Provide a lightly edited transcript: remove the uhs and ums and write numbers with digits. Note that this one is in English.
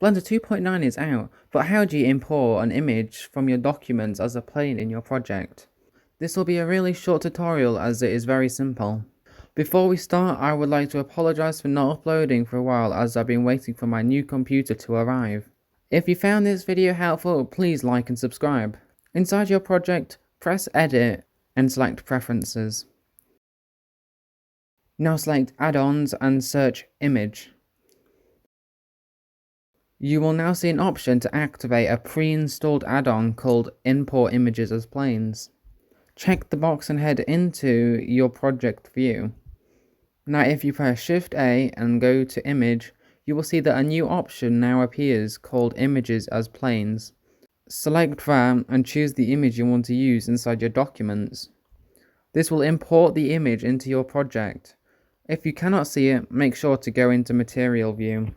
Blender 2.9 is out, but how do you import an image from your documents as a plane in your project? This will be a really short tutorial as it is very simple. Before we start, I would like to apologize for not uploading for a while as I've been waiting for my new computer to arrive. If you found this video helpful, please like and subscribe. Inside your project, press Edit and select Preferences. Now select Add-ons and search Image. You will now see an option to activate a pre-installed add-on called Import Images as Planes. Check the box and head into your project view. Now if you press Shift A and go to Image, you will see that a new option now appears called Images as Planes. Select that and choose the image you want to use inside your documents. This will import the image into your project. If you cannot see it, make sure to go into Material View.